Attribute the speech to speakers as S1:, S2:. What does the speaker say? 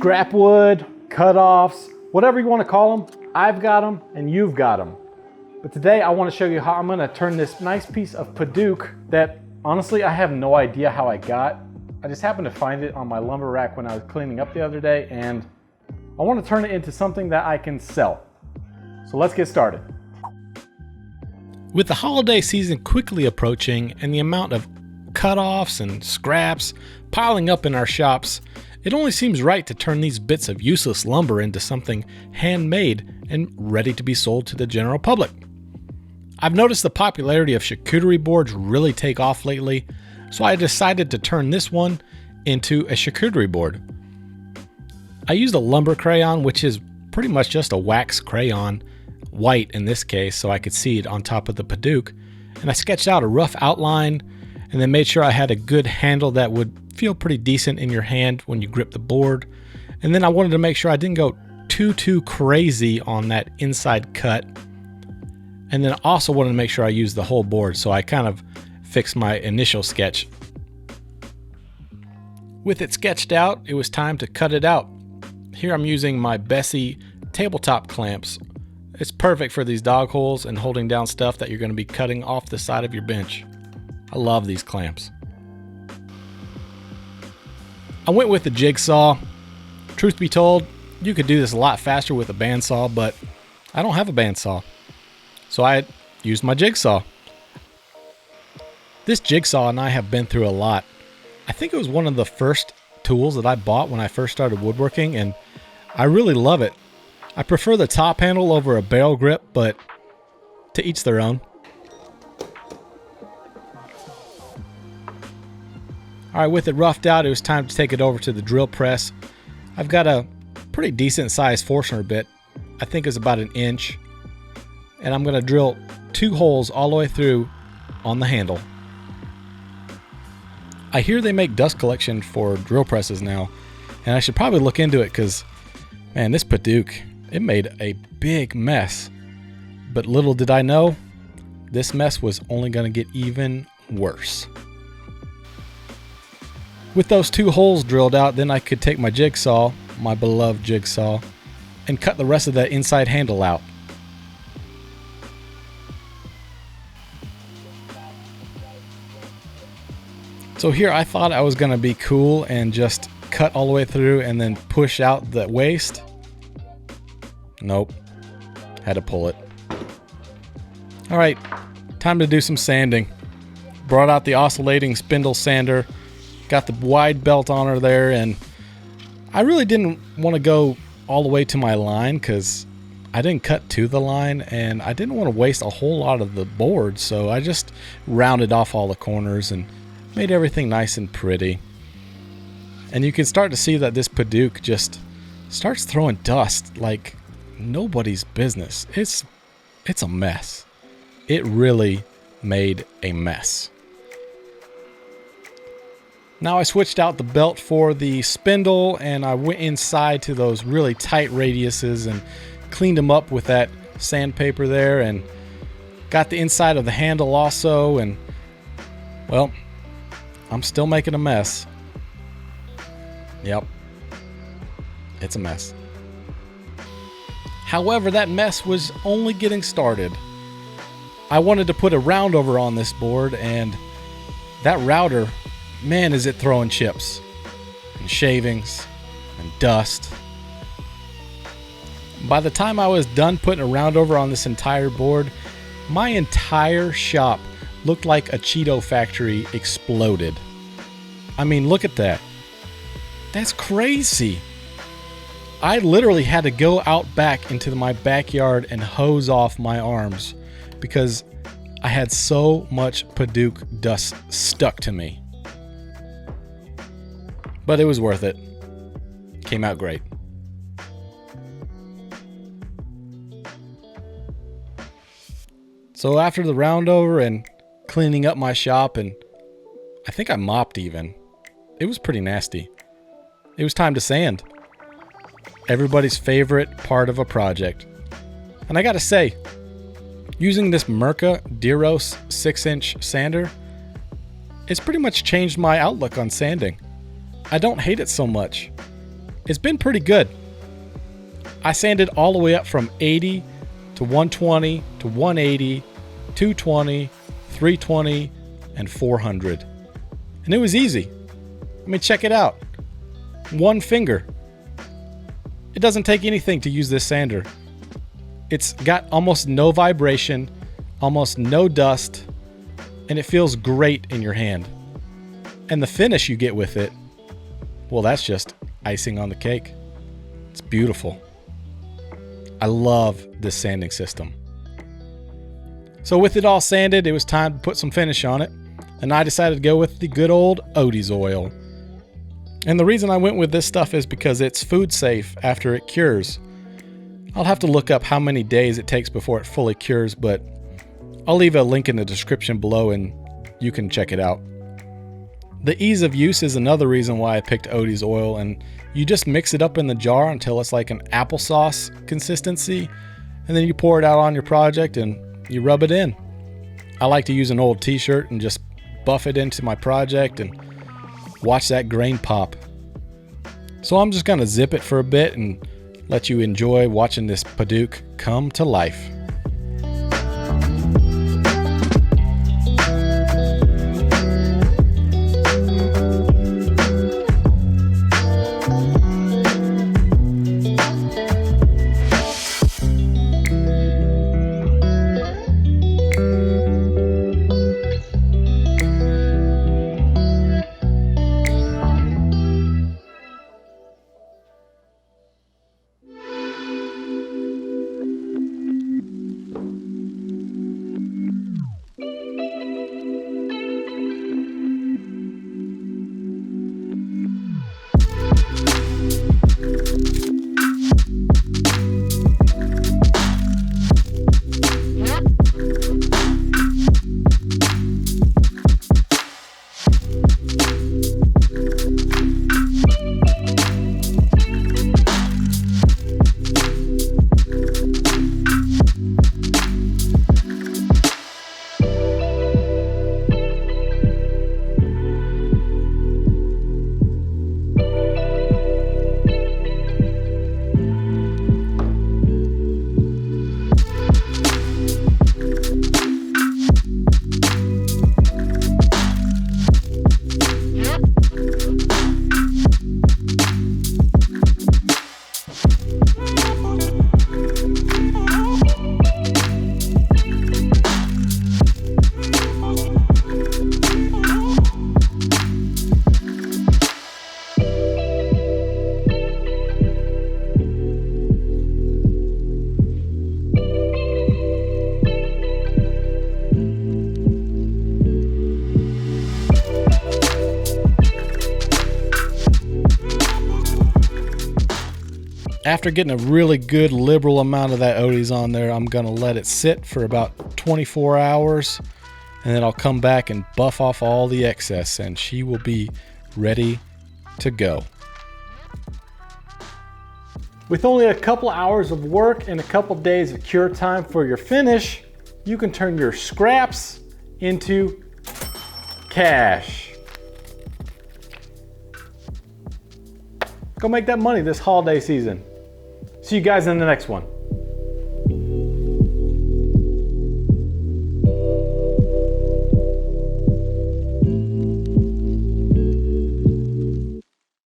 S1: scrap wood, cut-offs, whatever you want to call them, I've got them and you've got them. But today I want to show you how I'm going to turn this nice piece of Padauk that honestly I have no idea how I got. I just happened to find it on my lumber rack when I was cleaning up the other day, and I want to turn it into something that I can sell. So let's get started.
S2: With the holiday season quickly approaching and the amount of cut-offs and scraps piling up in our shops, it only seems right to turn these bits of useless lumber into something handmade and ready to be sold to the general public. I've noticed the popularity of charcuterie boards really take off lately, so I decided to turn this one into a charcuterie board. I used a lumber crayon, which is pretty much just a wax crayon, white in this case, so I could see it on top of the Padauk, and I sketched out a rough outline and then made sure I had a good handle that would feel pretty decent in your hand when you grip the board. And then I wanted to make sure I didn't go too crazy on that inside cut. And then also wanted to make sure I used the whole board, so I kind of fixed my initial sketch. With it sketched out, it was time to cut it out. Here I'm using my Bessie tabletop clamps. It's perfect for these dog holes and holding down stuff that you're going to be cutting off the side of your bench. I love these clamps. I went with the jigsaw. Truth be told, you could do this a lot faster with a bandsaw, but I don't have a bandsaw, so I used my jigsaw. This jigsaw and I have been through a lot. I think it was one of the first tools that I bought when I first started woodworking, and I really love it. I prefer the top handle over a barrel grip, but to each their own. Alright, with it roughed out, it was time to take it over to the drill press. I've got a pretty decent sized Forstner bit. I think it's about 1 inch. And I'm going to drill 2 holes all the way through on the handle. I hear they make dust collection for drill presses now, and I should probably look into it because, man, this Padauk, it made a big mess. But little did I know, this mess was only going to get even worse. With those 2 holes drilled out, then I could take my jigsaw, my beloved jigsaw, and cut the rest of that inside handle out. So here I thought I was going to be cool and just cut all the way through and then push out the waste. Nope. Had to pull it. Alright, time to do some sanding. Brought out the oscillating spindle sander. Got the wide belt on her there, and I really didn't want to go all the way to my line because I didn't cut to the line and I didn't want to waste a whole lot of the board, so I just rounded off all the corners and made everything nice and pretty. And you can start to see that this Padauk just starts throwing dust like nobody's business. It's a mess. It really made a mess. Now I switched out the belt for the spindle, and I went inside to those really tight radiuses and cleaned them up with that sandpaper there, and got the inside of the handle also, and well, I'm still making a mess. Yep, it's a mess. However, that mess was only getting started. I wanted to put a round over on this board, and that router, man, is it throwing chips and shavings and dust. By the time I was done putting a round over on this entire board, my entire shop looked like a Cheeto factory exploded. I mean, look at that. That's crazy. I literally had to go out back into my backyard and hose off my arms because I had so much Padauk dust stuck to me. But it was worth it. Came out great. So after the round over and cleaning up my shop, and I think I mopped even, it was pretty nasty. It was time to sand. Everybody's favorite part of a project. And I gotta say, using this Mirka Diros 6-inch sander, it's pretty much changed my outlook on sanding. I don't hate it so much. it's been pretty good. I sanded all the way up from 80 to 120 to 180, 220, 320, and 400. And it was easy. I mean, check it out. One finger. It doesn't take anything to use this sander. It's got almost no vibration, almost no dust, and it feels great in your hand. And the finish you get with it, well, that's just icing on the cake. It's beautiful. I love this sanding system. So with it all sanded, it was time to put some finish on it, and I decided to go with the good old Odie's oil. And the reason I went with this stuff is because it's food safe after it cures. I'll have to look up how many days it takes before it fully cures, but I'll leave a link in the description below and you can check it out. The ease of use is another reason why I picked Odie's oil, and you just mix it up in the jar until it's like an applesauce consistency, and then you pour it out on your project and you rub it in. I like to use an old t-shirt and just buff it into my project and watch that grain pop. So I'm just gonna zip it for a bit and let you enjoy watching this Padauk come to life. After getting a really good liberal amount of that Odie's on there, I'm gonna let it sit for about 24 hours, and then I'll come back and buff off all the excess, and she will be ready to go.
S1: With only a couple hours of work and a couple days of cure time for your finish, you can turn your scraps into cash. Go make that money this holiday season. See you guys in the next one.